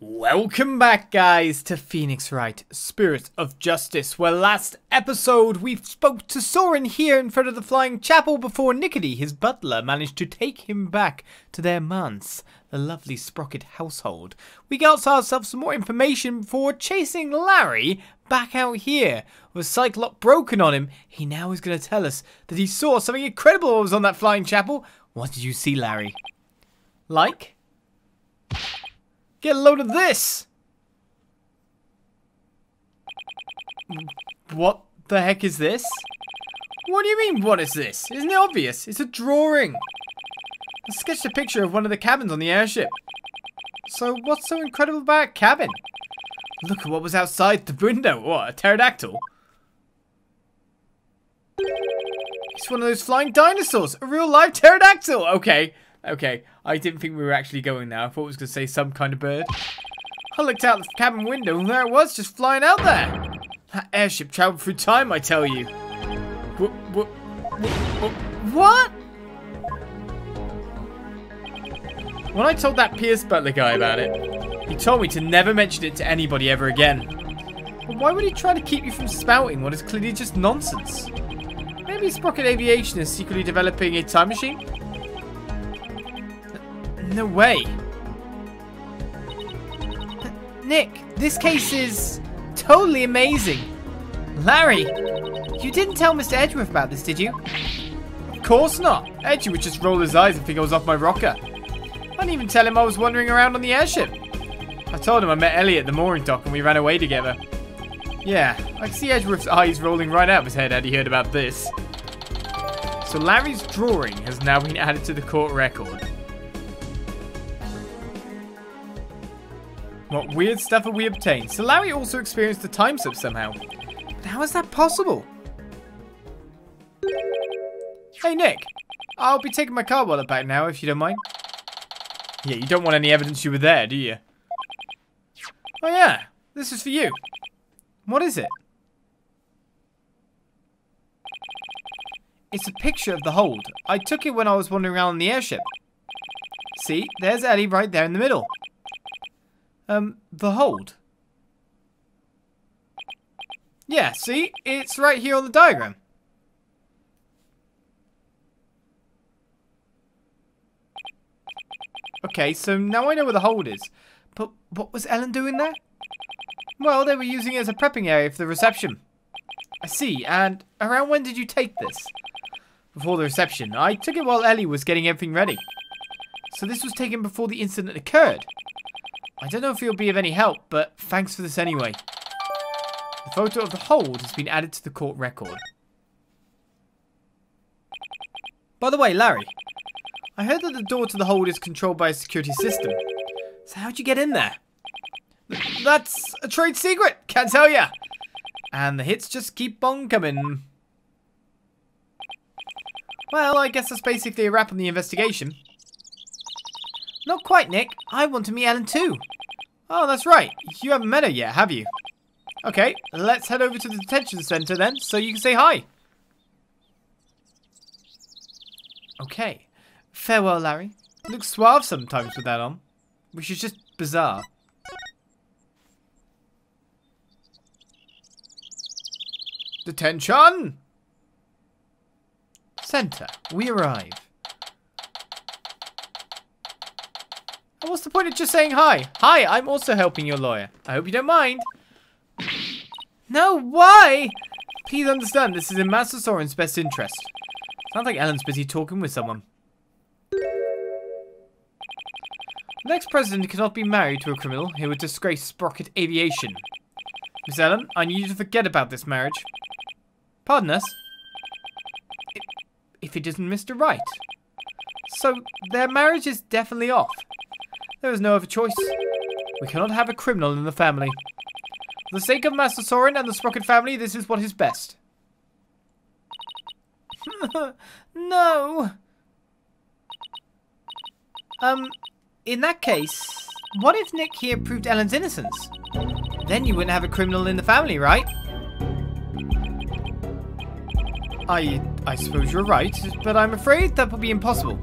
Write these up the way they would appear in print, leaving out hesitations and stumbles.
Welcome back, guys, to Phoenix Wright, Spirit of Justice, where last episode we spoke to Soren here in front of the Flying Chapel before Nickety, his butler, managed to take him back to their manse, the lovely Sprocket household. We got ourselves some more information before chasing Larry back out here. With Cyclops broken on him, he now is going to tell us that he saw something incredible was on that Flying Chapel. What did you see, Larry? Like? Get a load of this! What the heck is this? What do you mean, what is this? Isn't it obvious? It's a drawing. I sketched a picture of one of the cabins on the airship. So what's so incredible about a cabin? Look at what was outside the window. What, a pterodactyl? It's one of those flying dinosaurs. A real live pterodactyl. Okay, I didn't think we were actually going there. I thought it was going to say some kind of bird. I looked out the cabin window and there it was, just flying out there. That airship traveled through time, I tell you. What? When I told that Pierce Butler guy about it, he told me to never mention it to anybody ever again. But why would he try to keep you from spouting what is clearly just nonsense? Maybe Sprocket Aviation is secretly developing a time machine? No way. Nick, this case is totally amazing. Larry, you didn't tell Mr. Edgeworth about this, did you? Of course not. Edgy would just roll his eyes and think I was off my rocker. I didn't even tell him I was wandering around on the airship. I told him I met Ellie at the mooring dock and we ran away together. Yeah, I can see Edgeworth's eyes rolling right out of his head had he heard about this. So Larry's drawing has now been added to the court record. What weird stuff have we obtained? So Larry also experienced a time slip somehow. But how is that possible? Hey Nick, I'll be taking my car wallet back now if you don't mind. Yeah, you don't want any evidence you were there, do you? Oh yeah, this is for you. What is it? It's a picture of the hold. I took it when I was wandering around on the airship. See, there's Ellie right there in the middle. The hold. Yeah, see? It's right here on the diagram. Okay, so now I know where the hold is. But what was Ellen doing there? Well, they were using it as a prepping area for the reception. I see, and around when did you take this? Before the reception. I took it while Ellie was getting everything ready. So this was taken before the incident occurred. I don't know if it'll be of any help, but thanks for this anyway. The photo of the hold has been added to the court record. By the way, Larry, I heard that the door to the hold is controlled by a security system. So how'd you get in there? That's a trade secret, can't tell ya. And the hits just keep on coming. Well, I guess that's basically a wrap on the investigation. Not quite, Nick. I want to meet Ellen too. Oh, that's right. You haven't met her yet, have you? Okay, let's head over to the detention center then, so you can say hi. Okay. Farewell, Larry. You look suave sometimes with that on, which is just bizarre. Detention! Center. We arrive. What's the point of just saying hi? Hi, I'm also helping your lawyer. I hope you don't mind. No, why? Please understand, this is in Master Soren's best interest. Sounds like Ellen's busy talking with someone. The next president cannot be married to a criminal who would disgrace Sprocket Aviation. Miss Ellen, I need you to forget about this marriage. Pardon us? If it isn't Mr. Wright. So, their marriage is definitely off. There is no other choice. We cannot have a criminal in the family. For the sake of Master Soren and the Sprocket family, this is what is best. No. In that case, what if Nick here proved Ellen's innocence? Then you wouldn't have a criminal in the family, right? I suppose you're right, but I'm afraid that would be impossible.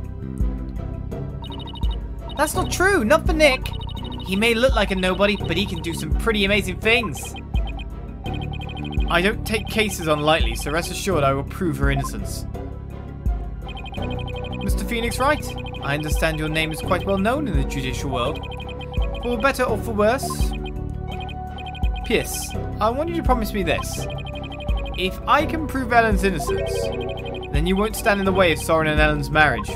That's not true, not for Nick. He may look like a nobody, but he can do some pretty amazing things. I don't take cases on lightly, so rest assured I will prove her innocence. Mr. Phoenix Wright, I understand your name is quite well known in the judicial world. For better or for worse. Pierce, I want you to promise me this. If I can prove Ellen's innocence, then you won't stand in the way of Soren and Ellen's marriage.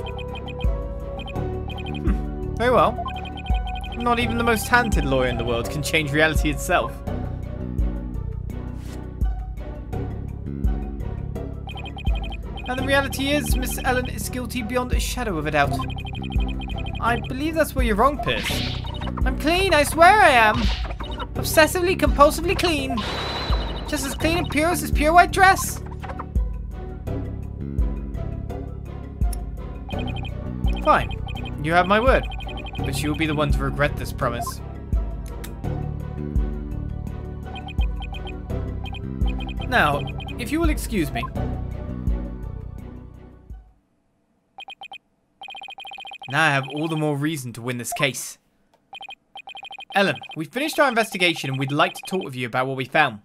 Very well. Not even the most talented lawyer in the world can change reality itself. And the reality is, Miss Ellen is guilty beyond a shadow of a doubt. I believe that's where you're wrong, Pierce. I'm clean, I swear I am. Obsessively, compulsively clean. Just as clean and pure as this pure white dress. Fine. You have my word. But you will be the one to regret this promise. Now, if you will excuse me. Now I have all the more reason to win this case. Ellen, we've finished our investigation and we'd like to talk with you about what we found.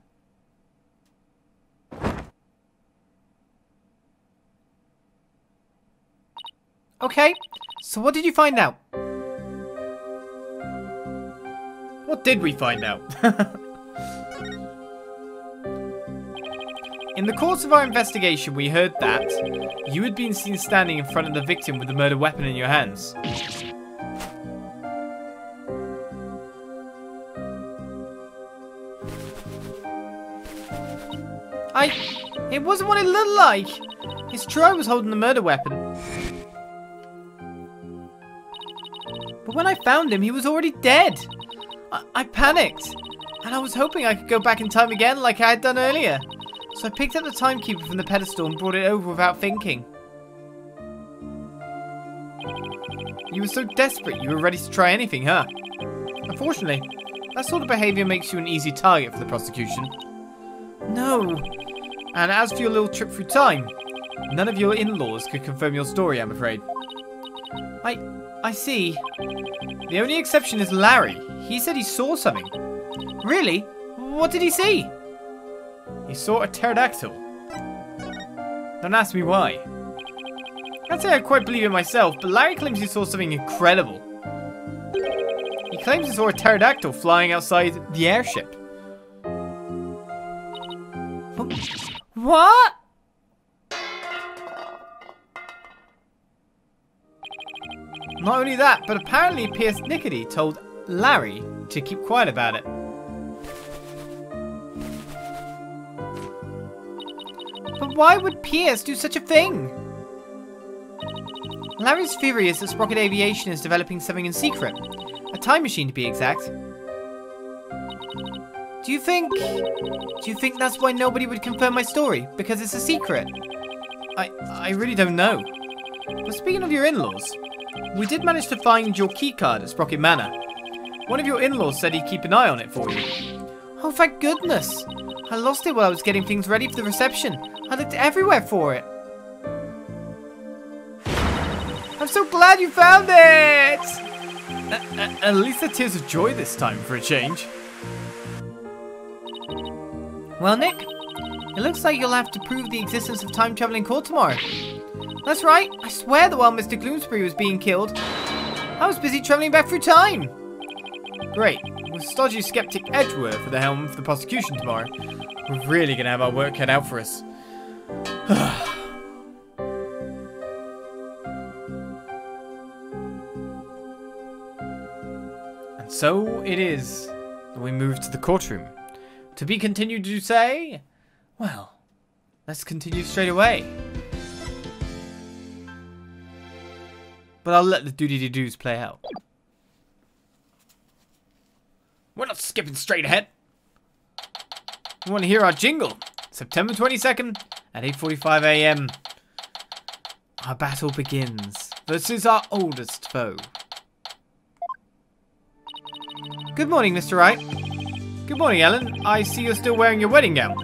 Okay, so what did you find out? What did we find out? In the course of our investigation, we heard that you had been seen standing in front of the victim with the murder weapon in your hands. It wasn't what it looked like. It's true I was holding the murder weapon. But when I found him, he was already dead. I panicked. And I was hoping I could go back in time again like I had done earlier. So I picked up the timekeeper from the pedestal and brought it over without thinking. You were so desperate you were ready to try anything, huh? Unfortunately, that sort of behaviour makes you an easy target for the prosecution. No. And as for your little trip through time, none of your in-laws could confirm your story, I'm afraid. I see. The only exception is Larry. He said he saw something. Really? What did he see? He saw a pterodactyl. Don't ask me why. I'd say I quite believe it myself, but Larry claims he saw something incredible. He claims he saw a pterodactyl flying outside the airship. What? Not only that, but apparently Pierce Nickety told Larry to keep quiet about it. But why would Pierce do such a thing? Larry's theory is that Sprocket Aviation is developing something in secret. A time machine to be exact. Do you think that's why nobody would confirm my story? Because it's a secret? I really don't know. But speaking of your in-laws, we did manage to find your keycard at Sprocket Manor. One of your in-laws said he'd keep an eye on it for you. Oh, thank goodness. I lost it while I was getting things ready for the reception. I looked everywhere for it. I'm so glad you found it! At least they're tears of joy this time for a change. Well, Nick, it looks like you'll have to prove the existence of time travel in court tomorrow. That's right, I swear that while Mr. Gloomsbury was being killed, I was busy travelling back through time. Great, with stodgy skeptic Edgeworth at the helm for the prosecution tomorrow, we're really going to have our work cut out for us. And so it is that we move to the courtroom. To be continued, you say? Well, let's continue straight away. But I'll let the doody-doos play out. We're not skipping straight ahead. We want to hear our jingle. September 22nd at 8:45 AM. Our battle begins versus our oldest foe. Good morning, Mr. Wright. Good morning, Ellen. I see you're still wearing your wedding gown.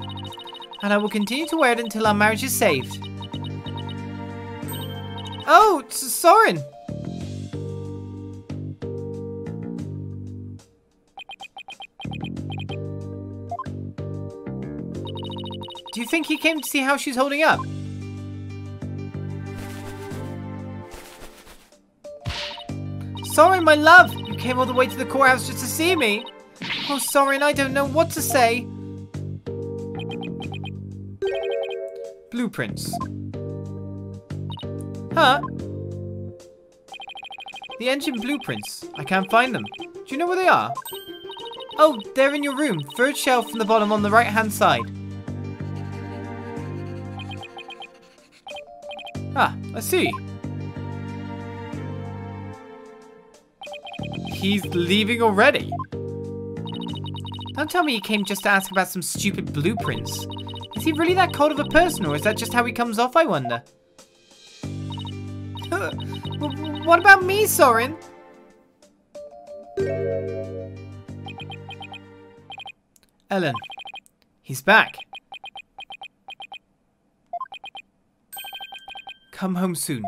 And I will continue to wear it until our marriage is saved. Oh, Soren! Do you think he came to see how she's holding up? Soren, my love! You came all the way to the courthouse just to see me? Oh, Soren, I don't know what to say. Blueprints. Huh? The engine blueprints. I can't find them. Do you know where they are? Oh, they're in your room. Third shelf from the bottom on the right-hand side. Ah, I see. He's leaving already. Don't tell me he came just to ask about some stupid blueprints. Is he really that cold of a person, or is that just how he comes off, I wonder? What about me, Soren? Ellen. He's back. Come home soon.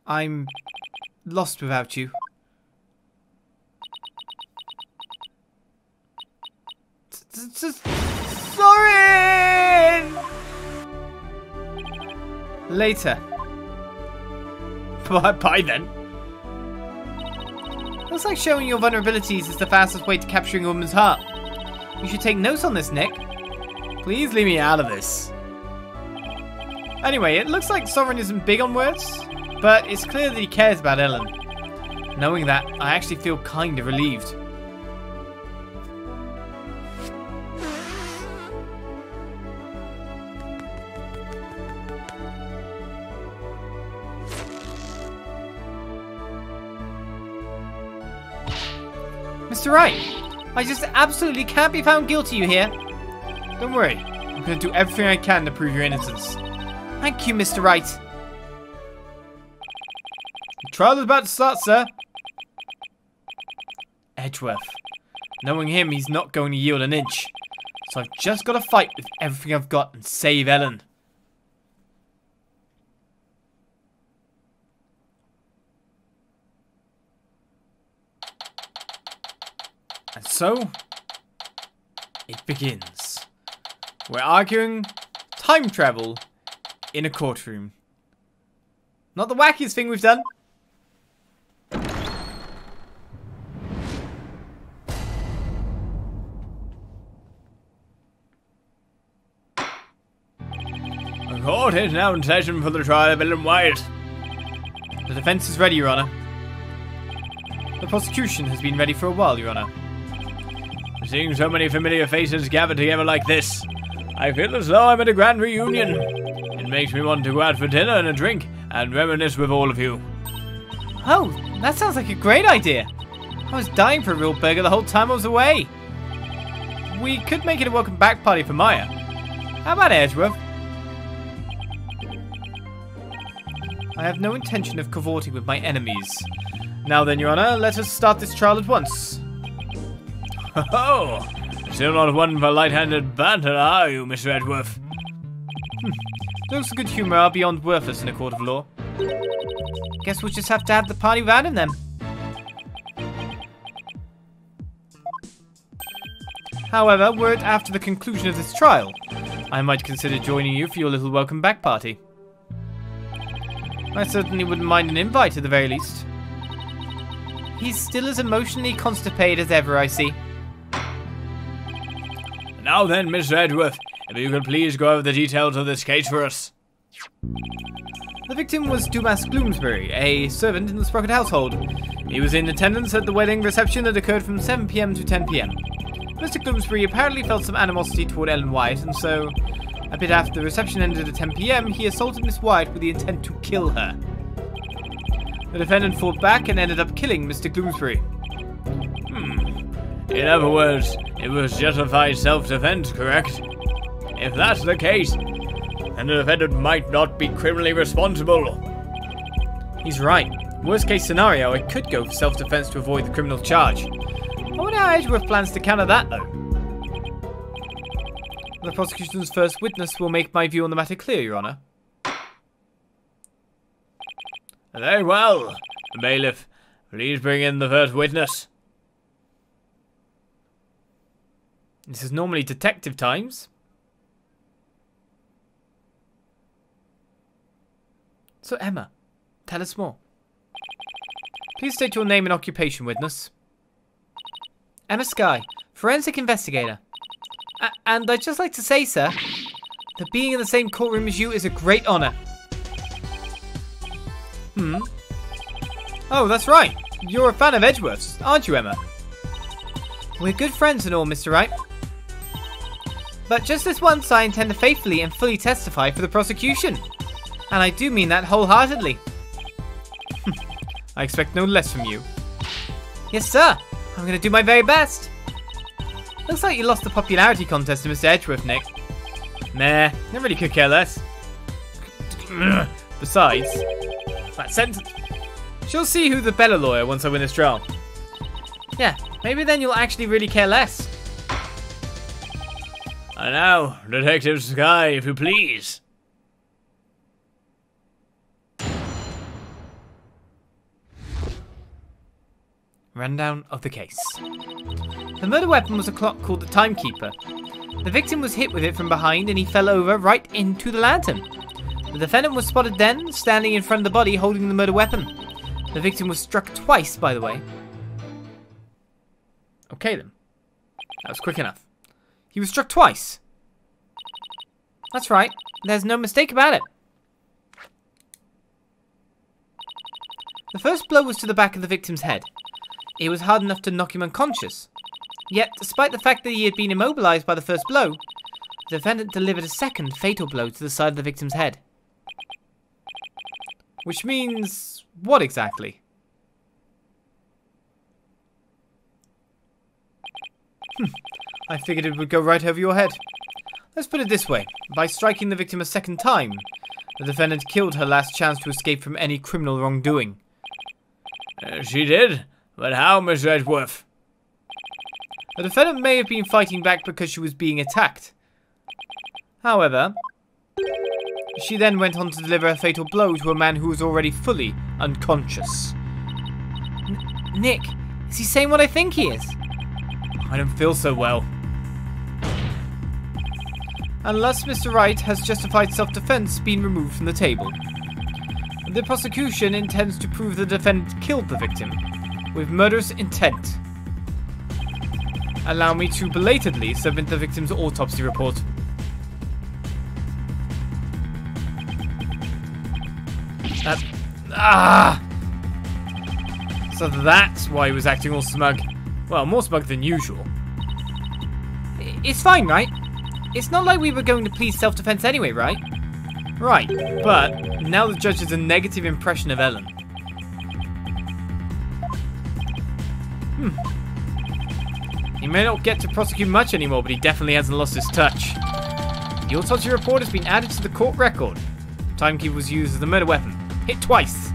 I'm lost without you. Soren! Later. Bye then. Looks like showing your vulnerabilities is the fastest way to capturing a woman's heart. You should take notes on this, Nick. Please leave me out of this. Anyway, it looks like Soren isn't big on words, but it's clear that he cares about Ellen. Knowing that, I actually feel kind of relieved. Mr. Wright, I just absolutely can't be found guilty, you hear? Don't worry, I'm going to do everything I can to prove your innocence. Thank you, Mr. Wright. The trial is about to start, sir. Edgeworth. Knowing him, he's not going to yield an inch. So I've just got to fight with everything I've got and save Ellen. And so, it begins. We're arguing time travel in a courtroom. Not the wackiest thing we've done. The court is now in session for the trial of Ellen Wyatt. The defense is ready, Your Honor. The prosecution has been ready for a while, Your Honor. Seeing so many familiar faces gathered together like this, I feel as though I'm at a grand reunion. It makes me want to go out for dinner and a drink and reminisce with all of you. Oh, that sounds like a great idea. I was dying for a real burger the whole time I was away. We could make it a welcome back party for Maya. How about Edgeworth? I have no intention of cavorting with my enemies. Now then, Your Honor, let us start this trial at once. Oh, still not one for light-handed banter, are you, Mr. Edgeworth? Jokes of good humour are beyond worthless in a court of law. Guess we'll just have to have the party without him then. However, were it after the conclusion of this trial, I might consider joining you for your little welcome back party. I certainly wouldn't mind an invite at the very least. He's still as emotionally constipated as ever, I see. Now then, Mr. Edgeworth, if you could please go over the details of this case for us. The victim was Dumas Gloomsbury, a servant in the Sprocket household. He was in attendance at the wedding reception that occurred from 7 PM to 10 PM. Mr. Gloomsbury apparently felt some animosity toward Ellen Wyatt, and so, a bit after the reception ended at 10 PM, he assaulted Miss Wyatt with the intent to kill her. The defendant fought back and ended up killing Mr. Gloomsbury. In other words, it was justified self-defense, correct? If that's the case, then the defendant might not be criminally responsible. He's right. Worst case scenario, I could go for self-defense to avoid the criminal charge. I wonder how Edgeworth plans to counter that, though. The prosecution's first witness will make my view on the matter clear, Your Honor. Very well. Bailiff, please bring in the first witness. This is normally detective times. So, Emma, tell us more. Please state your name and occupation, witness. Emma Skye, forensic investigator. And I'd just like to say, sir, that being in the same courtroom as you is a great honor. Oh, that's right. You're a fan of Edgeworth's, aren't you, Emma? We're good friends and all, Mr. Wright. But just this once, I intend to faithfully and fully testify for the prosecution. And I do mean that wholeheartedly. I expect no less from you. Yes, sir. I'm going to do my very best. Looks like you lost the popularity contest to Mr. Edgeworth, Nick. Nah, I really could care less. Besides, that sentence... She'll see who the better lawyer once I win this trial. Yeah, maybe then you'll actually really care less. And now, Detective Skye, if you please. Rundown of the case. The murder weapon was a clock called the Timekeeper. The victim was hit with it from behind and he fell over right into the lantern. The defendant was spotted then, standing in front of the body holding the murder weapon. The victim was struck twice, by the way. Okay then. That was quick enough. He was struck twice. That's right. There's no mistake about it. The first blow was to the back of the victim's head. It was hard enough to knock him unconscious. Yet, despite the fact that he had been immobilized by the first blow, the defendant delivered a second fatal blow to the side of the victim's head. Which means... what exactly? I figured it would go right over your head. Let's put it this way. By striking the victim a second time, the defendant killed her last chance to escape from any criminal wrongdoing. She did? But how, Mr. Edgeworth? The defendant may have been fighting back because she was being attacked. However, she then went on to deliver a fatal blow to a man who was already fully unconscious. Nick, is he saying what I think he is? I don't feel so well. Unless Mr. Wright has justified self-defense being removed from the table. The prosecution intends to prove the defendant killed the victim with murderous intent. Allow me to belatedly submit the victim's autopsy report. So that's why he was acting all smug. Well, more smug than usual. It's fine, right? It's not like we were going to plead self-defense anyway, right? Right, but now the judge has a negative impression of Ellen. He may not get to prosecute much anymore, but he definitely hasn't lost his touch. The autopsy report has been added to the court record. Timekeeper was used as the murder weapon. Hit twice.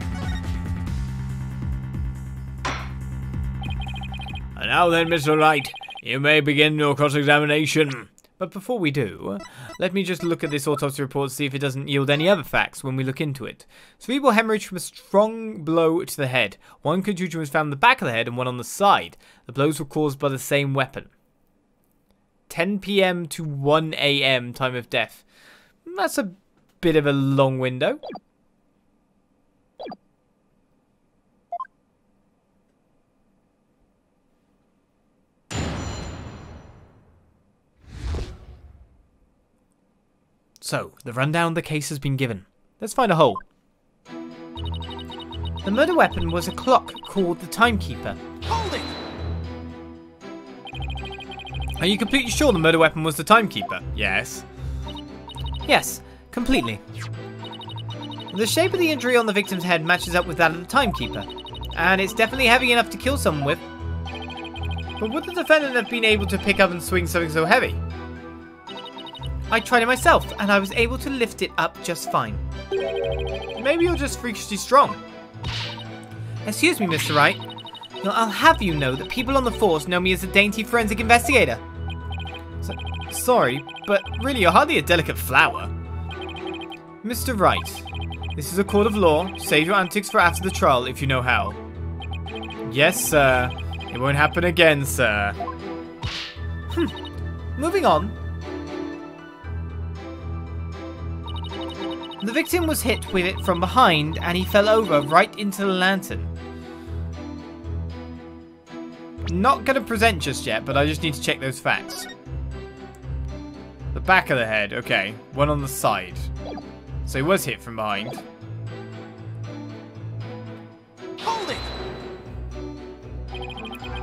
And now then, Mr. Wright, you may begin your cross-examination. But before we do, let me just look at this autopsy report to see if it doesn't yield any other facts when we look into it. Cerebral hemorrhage from a strong blow to the head. One contusion was found in the back of the head and one on the side. The blows were caused by the same weapon. 10 PM to 1 AM time of death. That's a bit of a long window. So, the rundown of the case has been given. Let's find a hole. The murder weapon was a clock called the Timekeeper. Hold it! Are you completely sure the murder weapon was the Timekeeper? Yes. Yes, completely. The shape of the injury on the victim's head matches up with that of the Timekeeper, and it's definitely heavy enough to kill someone with. But would the defendant have been able to pick up and swing something so heavy? I tried it myself, and I was able to lift it up just fine. Maybe you're just freakishly strong. Excuse me, Mr. Wright. I'll have you know that people on the force know me as a dainty forensic investigator. Sorry, but really you're hardly a delicate flower. Mr. Wright, this is a court of law. Save your antics for after the trial if you know how. Yes, sir. It won't happen again, sir. Moving on. The victim was hit with it from behind and he fell over right into the lantern. Not going to present just yet, but I just need to check those facts. The back of the head, okay. One on the side. So he was hit from behind. Hold it!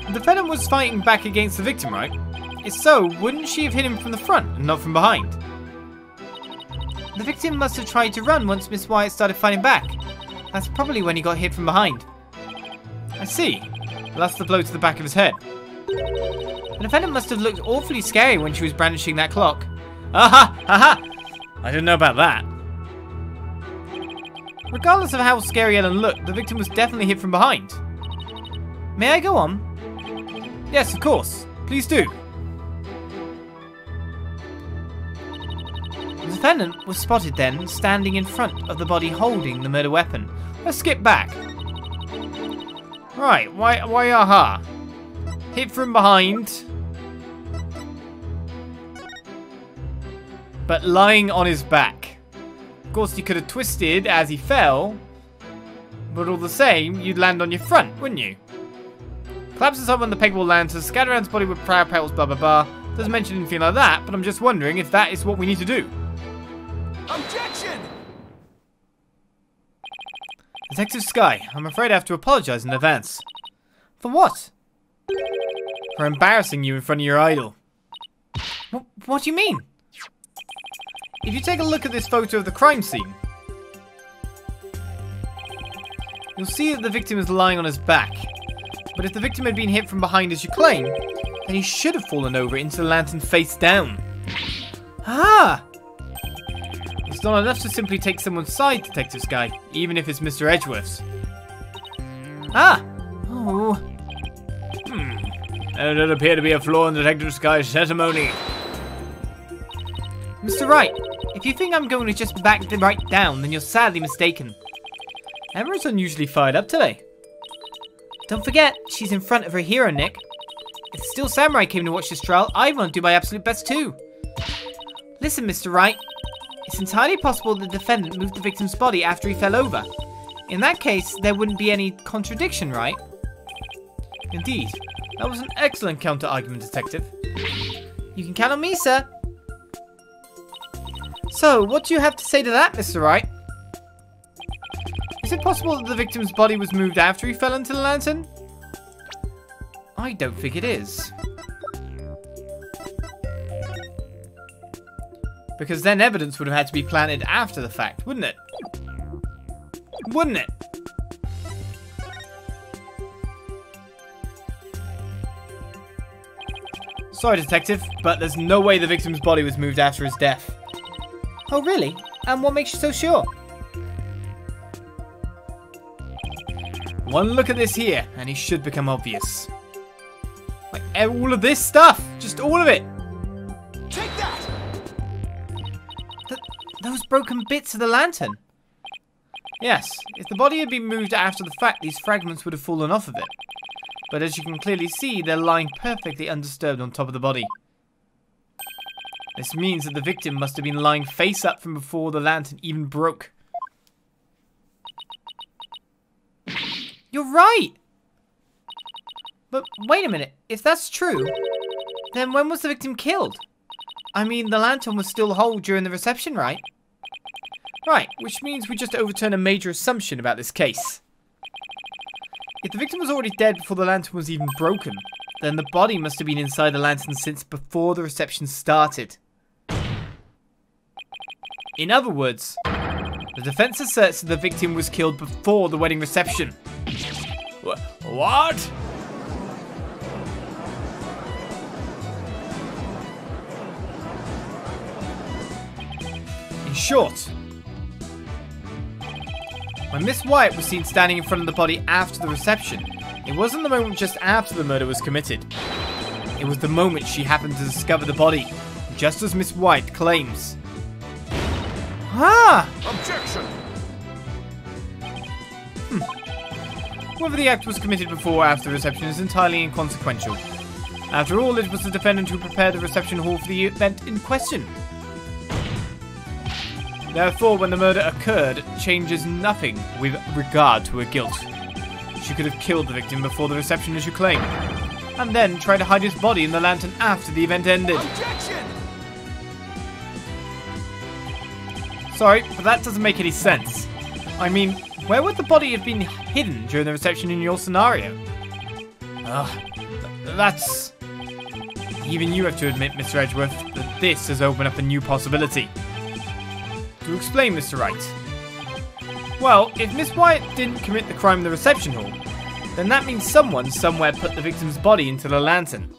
The defendant was fighting back against the victim, right? If so, wouldn't she have hit him from the front and not from behind? The victim must have tried to run once Miss Wyatt started fighting back. That's probably when he got hit from behind. I see. That's the blow to the back of his head. The defendant must have looked awfully scary when she was brandishing that clock. Aha! Aha! I didn't know about that. Regardless of how scary Ellen looked, the victim was definitely hit from behind. May I go on? Yes, of course. Please do. The defendant was spotted then, standing in front of the body holding the murder weapon. Let's skip back. Right, why aha? Hit from behind. But lying on his back. Of course, he could have twisted as he fell. But all the same, you'd land on your front, wouldn't you? Collapses up on the pegboard lantern, scatter around his body with proud petals, blah blah blah. Doesn't mention anything like that, but I'm just wondering if that is what we need to do. Objection! Detective Sky, I'm afraid I have to apologize in advance. For what? For embarrassing you in front of your idol. What do you mean? If you take a look at this photo of the crime scene, you'll see that the victim is lying on his back. But if the victim had been hit from behind as you claim, then he should have fallen over into the lantern face down. Ah! It's not enough to simply take someone's side, Detective Sky, even if it's Mr. Edgeworth's. Ah! Oh. There does appear to be a flaw in Detective Sky's testimony. Mr. Wright, if you think I'm going to just back them right down, then you're sadly mistaken. Emma's unusually fired up today. Don't forget, she's in front of her hero, Nick. If the Steel Samurai came to watch this trial, I want to do my absolute best too. Listen, Mr. Wright. It's entirely possible the defendant moved the victim's body after he fell over. In that case, there wouldn't be any contradiction, right? Indeed. That was an excellent counter-argument, Detective. You can count on me, sir. So, what do you have to say to that, Mr. Wright? Is it possible that the victim's body was moved after he fell into the lantern? I don't think it is. Because then evidence would have had to be planted after the fact, wouldn't it? Wouldn't it? Sorry, Detective, but there's no way the victim's body was moved after his death. Oh, really? And what makes you so sure? One look at this here, and it should become obvious. Like, all of this stuff! Just all of it! Take that! Those broken bits of the lantern. Yes, if the body had been moved after the fact, these fragments would have fallen off of it. But as you can clearly see, they're lying perfectly undisturbed on top of the body. This means that the victim must have been lying face up from before the lantern even broke. You're right! But wait a minute, if that's true, then when was the victim killed? I mean, the lantern was still whole during the reception, right? Right, which means we just overturn a major assumption about this case. If the victim was already dead before the lantern was even broken, then the body must have been inside the lantern since before the reception started. In other words, the defense asserts that the victim was killed before the wedding reception. What? In short, when Miss Wyatt was seen standing in front of the body after the reception, it wasn't the moment just after the murder was committed. It was the moment she happened to discover the body, just as Miss Wyatt claims. Ah! Objection! Whether the act was committed before or after the reception is entirely inconsequential. After all, it was the defendant who prepared the reception hall for the event in question. Therefore, when the murder occurred, it changes nothing with regard to her guilt. She could have killed the victim before the reception, as you claim, and then tried to hide his body in the lantern after the event ended. Objection! Sorry, but that doesn't make any sense. I mean, where would the body have been hidden during the reception in your scenario? That's... Even you have to admit, Mr. Edgeworth, that this has opened up a new possibility. To explain, Mr. Wright. Well, if Miss Wyatt didn't commit the crime in the reception hall, then that means someone somewhere put the victim's body into the lantern.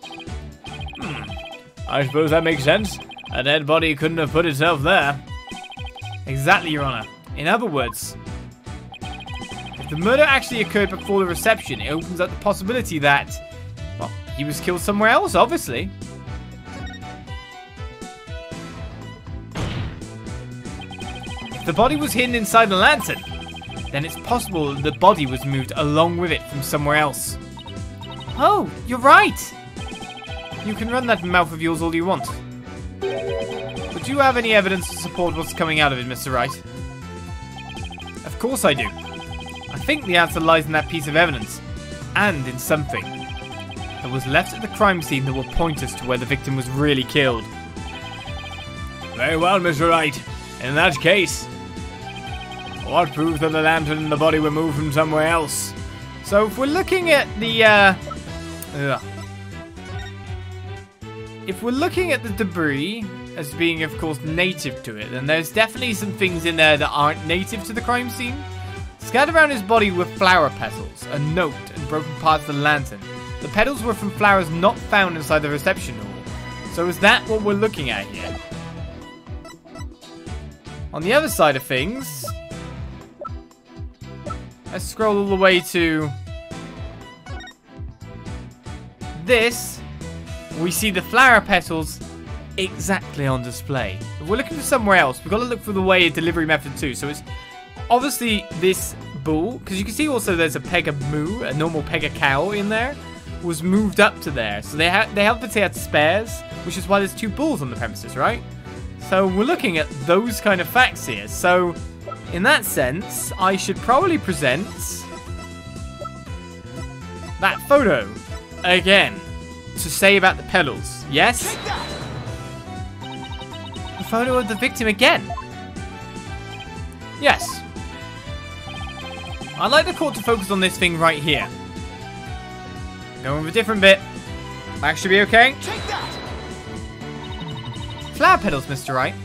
I suppose that makes sense. A dead body couldn't have put itself there. Exactly, Your Honor. In other words, if the murder actually occurred before the reception, it opens up the possibility that, well, he was killed somewhere else, obviously. If the body was hidden inside the lantern, then it's possible that the body was moved along with it from somewhere else. Oh, you're right! You can run that mouth of yours all you want. But do you have any evidence to support what's coming out of it, Mr. Wright? Of course I do. I think the answer lies in that piece of evidence, and in something that was left at the crime scene that will point us to where the victim was really killed. Very well, Mr. Wright. In that case, what proof that the lantern and the body were moved from somewhere else? So if we're looking at the, if we're looking at the debris as being, of course, native to it, then there's definitely some things in there that aren't native to the crime scene. Scattered around his body were flower petals, a note, and broken parts of the lantern. The petals were from flowers not found inside the reception hall. So is that what we're looking at here? On the other side of things, let's scroll all the way to this. We see the flower petals exactly on display. If we're looking for somewhere else, we've got to look for the way delivery method too. So it's obviously this bull, because you can see also there's a pega moo, a normal pega cow in there, was moved up to there. So they obviously had spares, which is why there's two bulls on the premises, right? So we're looking at those kind of facts here. So in that sense, I should probably present that photo again to say about the petals. Yes? Take that! The photo of the victim again. Yes. I'd like the court to focus on this thing right here. Going with a different bit. That should be okay. Take that! Flower petals, Mr. Wright.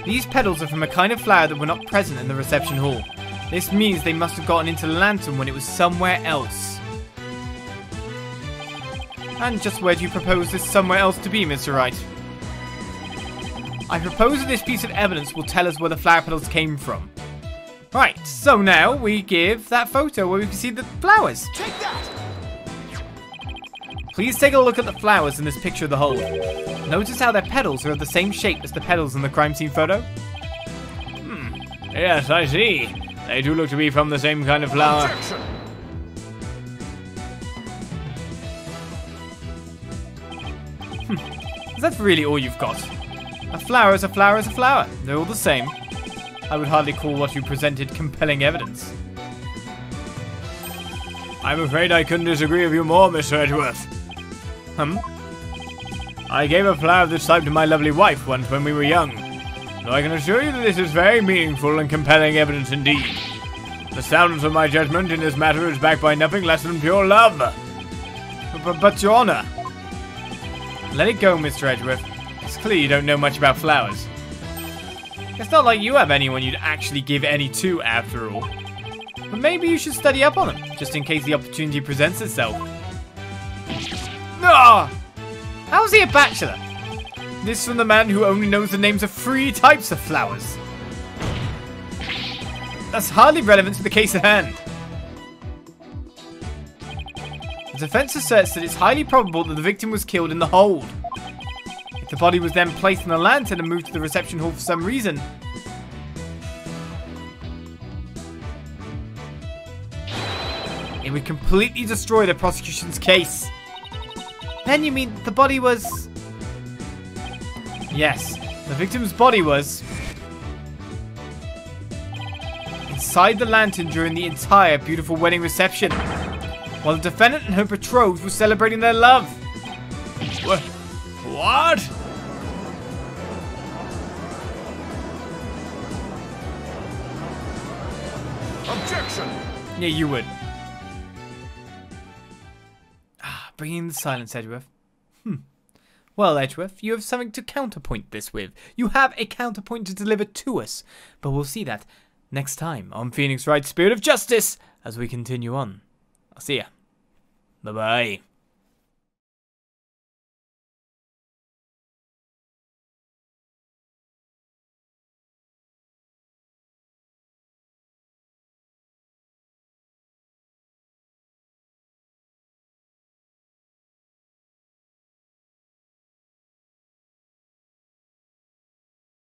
These petals are from a kind of flower that were not present in the reception hall. This means they must have gotten into the lantern when it was somewhere else. And just where do you propose this somewhere else to be, Mr. Wright? I propose that this piece of evidence will tell us where the flower petals came from. Right, so now we give that photo where we can see the flowers. Take that! Please take a look at the flowers in this picture of the hole. Notice how their petals are of the same shape as the petals in the crime scene photo? Yes, I see. They do look to be from the same kind of flower. Objection! That's really all you've got. A flower is a flower is a flower. They're all the same. I would hardly call what you presented compelling evidence. I'm afraid I couldn't disagree with you more, Mr. Edgeworth. I gave a flower of this type to my lovely wife once when we were young. So I can assure you that this is very meaningful and compelling evidence indeed. The soundness of my judgment in this matter is backed by nothing less than pure love. But Your Honor. Let it go, Mr. Edgeworth. It's clear you don't know much about flowers. It's not like you have anyone you'd actually give any to, after all. But maybe you should study up on them, just in case the opportunity presents itself. Ah! How's he a bachelor? This from the man who only knows the names of 3 types of flowers. That's hardly relevant to the case at hand. The defense asserts that it's highly probable that the victim was killed in the hold. If the body was then placed in a lantern and moved to the reception hall for some reason, it would completely destroy the prosecution's case. Then you mean the body was... Yes, the victim's body was inside the lantern during the entire beautiful wedding reception, while the defendant and her betrothed were celebrating their love. What? Objection! Yeah, you would. Bringing in the silence, Edgeworth. Well, Edgeworth, you have something to counterpoint this with. You have a counterpoint to deliver to us. But we'll see that next time on Phoenix Wright Spirit of Justice as we continue on. I'll see ya. Bye-bye.